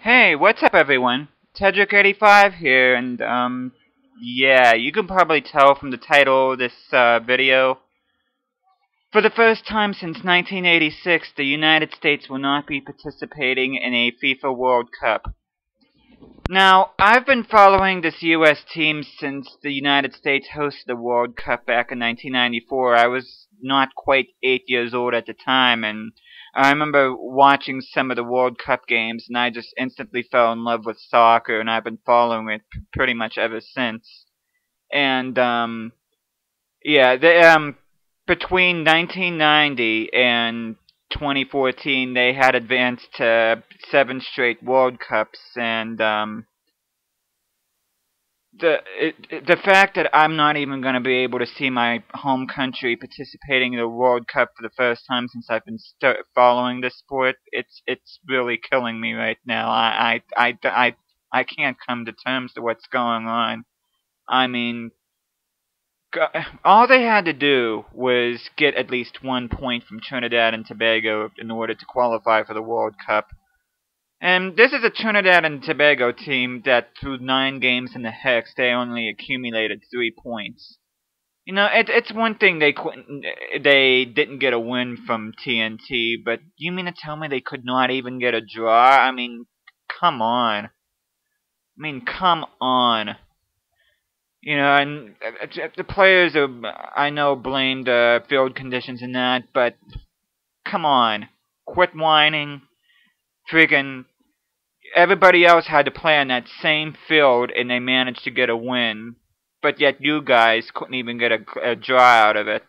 Hey, what's up everyone? Tedrick85 here, and yeah, you can probably tell from the title of this video. For the first time since 1986, the United States will not be participating in a FIFA World Cup. Now, I've been following this US team since the United States hosted the World Cup back in 1994. I was not quite 8 years old at the time, and I remember watching some of the World Cup games, and I just instantly fell in love with soccer, and I've been following it pretty much ever since. And, yeah, between 1990 and 2014, they had advanced to 7 straight World Cups, and, the fact that I'm not even going to be able to see my home country participating in the World Cup for the first time since I've been following this sport, it's really killing me right now. I can't come to terms to what's going on. I mean, all they had to do was get at least 1 point from Trinidad and Tobago in order to qualify for the World Cup. And this is a Trinidad and Tobago team that through 9 games in the Hex, they only accumulated 3 points. You know, it's one thing they didn't get a win from TNT, but you mean to tell me they could not even get a draw? I mean, come on. Come on. You know, and the players are, I know, blamed field conditions and that, but come on. Quit whining. Friggin' everybody else had to play on that same field, and they managed to get a win. But yet you guys couldn't even get a draw out of it.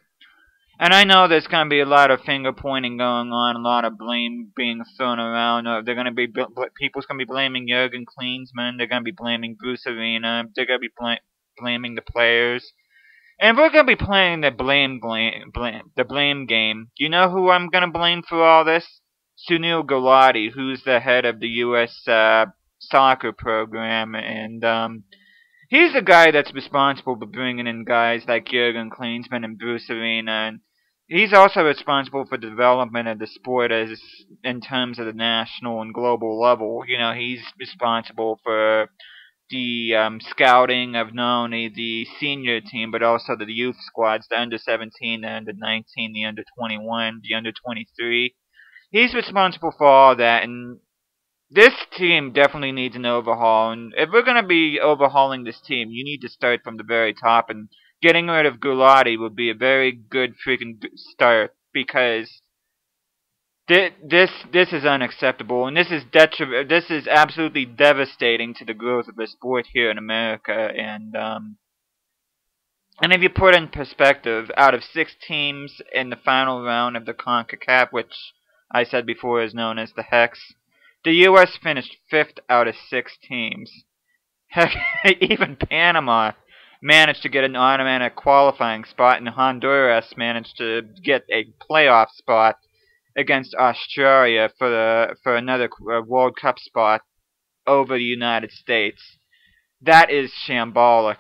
And I know there's going to be a lot of finger pointing going on, a lot of blame being thrown around. They're going to be people's going to be blaming Jurgen Klinsmann. They're going to be blaming Bruce Arena. They're going to be blaming the players. And we're going to be playing the blame game. You know who I'm going to blame for all this? Sunil Gulati, who's the head of the U.S. Soccer program, and he's the guy that's responsible for bringing in guys like Jurgen Klinsmann and Bruce Arena, and he's also responsible for the development of the sport as in terms of the national and global level. You know, he's responsible for the scouting of not only the senior team but also the youth squads, the under-17, the under-19, the under-21, the under-23. He's responsible for all that, and this team definitely needs an overhaul. And if we're going to be overhauling this team, you need to start from the very top, and getting rid of Gulati would be a very good freaking start, because this is unacceptable, and this is absolutely devastating to the growth of the sport here in America. And if you put in perspective, out of 6 teams in the final round of the CONCACAF, which I said before is known as the Hex, the U.S. finished 5th out of 6 teams. Heck, even Panama managed to get an automatic qualifying spot, and Honduras managed to get a playoff spot against Australia for another World Cup spot over the United States. That is shambolic.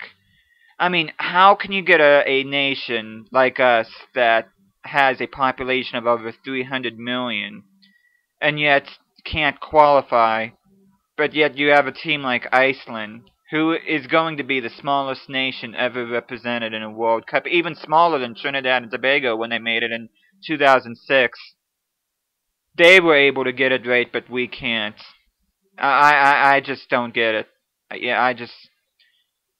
I mean, how can you get a nation like us that has a population of over 300 million and yet can't qualify, but yet you have a team like Iceland, who is going to be the smallest nation ever represented in a World Cup, even smaller than Trinidad and Tobago when they made it in 2006. They were able to get it right, but we can't. I just don't get it. Yeah, I just...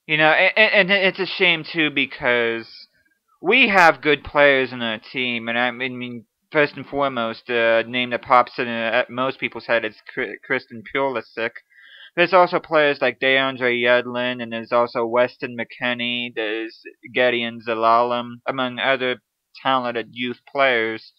You know, and it's a shame, too, because we have good players in our team, and I mean, first and foremost, the name that pops in most people's head is Christian Pulisic. There's also players like DeAndre Yedlin, and there's also Weston McKennie, there's Gideon Zelalem, among other talented youth players.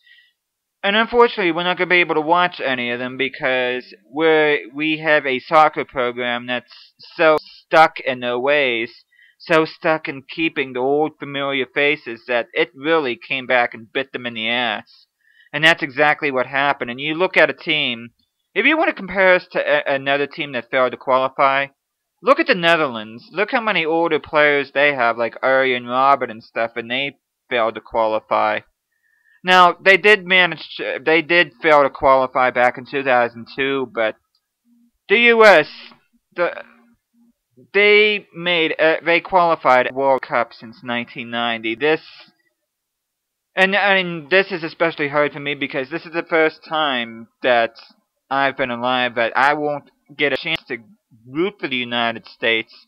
And unfortunately, we're not going to be able to watch any of them because we have a soccer program that's so stuck in their ways, so stuck in keeping the old familiar faces that it really came back and bit them in the ass. And that's exactly what happened. And you look at a team, if you want to compare us to another team that failed to qualify, look at the Netherlands. Look how many older players they have, like Arjen Robben and stuff, and they failed to qualify. Now, they did fail to qualify back in 2002, but The U.S. the they qualified World Cup since 1990. This is especially hard for me because this is the first time that I've been alive that I won't get a chance to root for the United States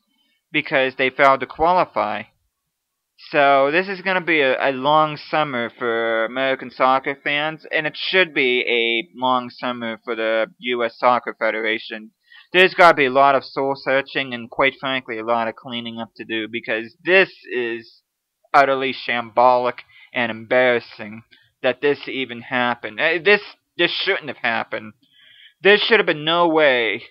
because they failed to qualify. So this is going to be a long summer for American soccer fans, and it should be a long summer for the U.S. Soccer Federation. There's got to be a lot of soul searching and, quite frankly, a lot of cleaning up to do because this is utterly shambolic and embarrassing that this even happened. This shouldn't have happened. There should have been no way.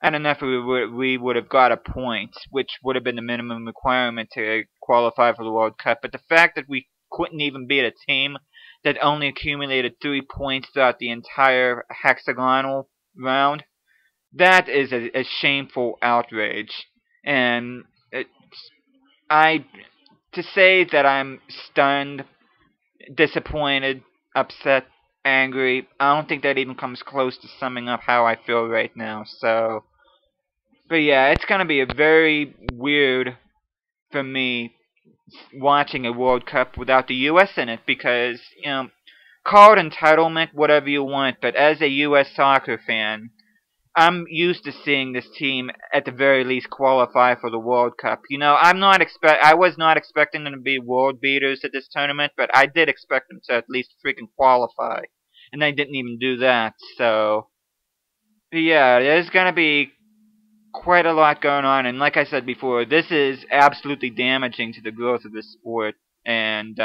I don't know if we would have got a point, which would have been the minimum requirement to qualify for the World Cup. But the fact that we couldn't even beat a team that only accumulated 3 points throughout the entire hexagonal round, that is a shameful outrage. And I to say that I'm stunned, disappointed, upset, angry, I don't think that even comes close to summing up how I feel right now. But yeah, it's gonna be a very weird for me watching a World Cup without the U.S. in it because, call it entitlement, whatever you want, but as a U.S. soccer fan, I'm used to seeing this team at the very least qualify for the World Cup. I was not expecting them to be world beaters at this tournament, but I did expect them to at least freaking qualify, and they didn't even do that. So, but yeah, there's gonna be quite a lot going on, and like I said before, this is absolutely damaging to the growth of the sport, and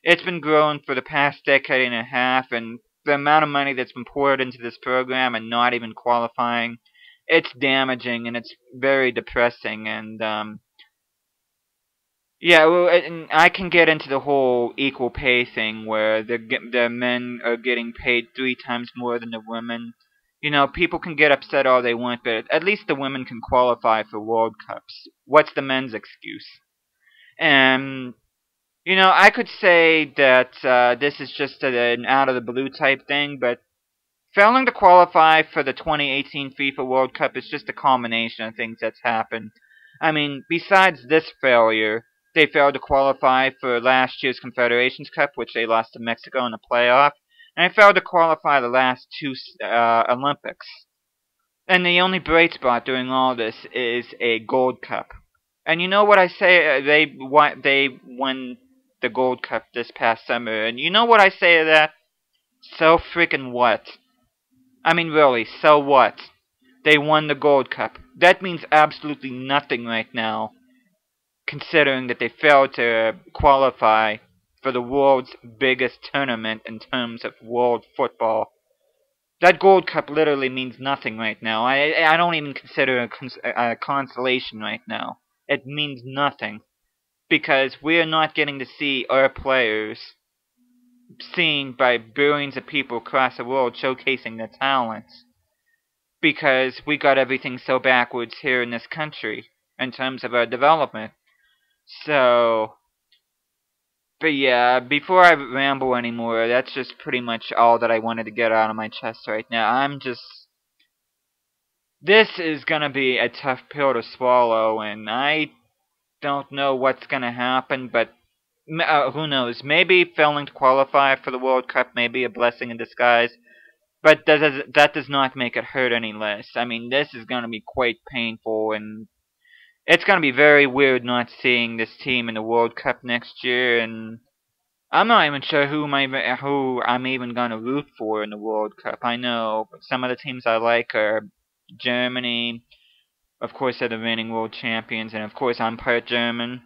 it's been growing for the past decade and a half, and the amount of money that's been poured into this program and not even qualifying, it's damaging and it's very depressing, and yeah, well, and I can get into the whole equal pay thing where the men are getting paid 3 times more than the women. People can get upset all they want, but at least the women can qualify for World Cups. What's the men's excuse? And I could say that this is just an out of the blue type thing, but failing to qualify for the 2018 FIFA World Cup is just a culmination of things that's happened. I mean, besides this failure, they failed to qualify for last year's Confederations Cup, which they lost to Mexico in the playoff, and they failed to qualify the last two Olympics. And the only bright spot during all this is a Gold Cup. And you know what I say? They won the Gold Cup this past summer, and you know what I say to that? So freaking what? I mean, really, so what? They won the Gold Cup. That means absolutely nothing right now, considering that they failed to qualify for the world's biggest tournament in terms of world football. That Gold Cup literally means nothing right now. I don't even consider it a consolation right now. It means nothing. Because we're not getting to see our players seen by billions of people across the world showcasing their talents. Because we got everything so backwards here in this country in terms of our development. So, but yeah, before I ramble anymore, that's just pretty much all that I wanted to get out of my chest right now. This is gonna be a tough pill to swallow, and I don't know what's gonna happen, but who knows? Maybe failing to qualify for the World Cup may be a blessing in disguise, but that does not make it hurt any less. I mean, this is gonna be quite painful, and it's gonna be very weird not seeing this team in the World Cup next year, and I'm not even sure who I'm even gonna root for in the World Cup. I know some of the teams I like are Germany. Of course, they're the reigning world champions, and of course, I'm part German.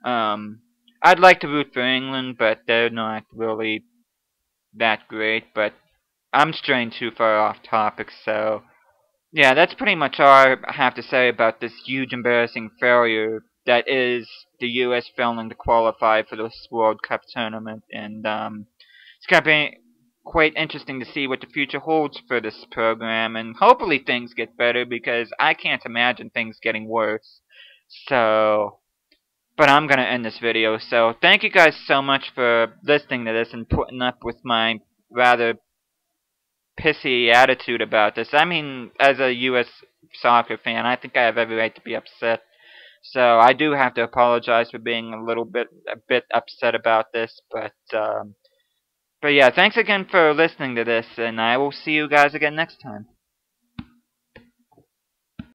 I'd like to root for England, but they're not really that great. But I'm straying too far off topic, so yeah, that's pretty much all I have to say about this huge embarrassing failure that is the U.S. failing to qualify for this World Cup tournament, and it's gonna be quite interesting to see what the future holds for this program, and hopefully things get better because I can't imagine things getting worse. So, but I'm gonna end this video. So thank you guys so much for listening to this and putting up with my rather pissy attitude about this. I mean, as a U.S. soccer fan, I think I have every right to be upset. So I do have to apologize for being a bit upset about this, but yeah, thanks again for listening to this, and I will see you guys again next time.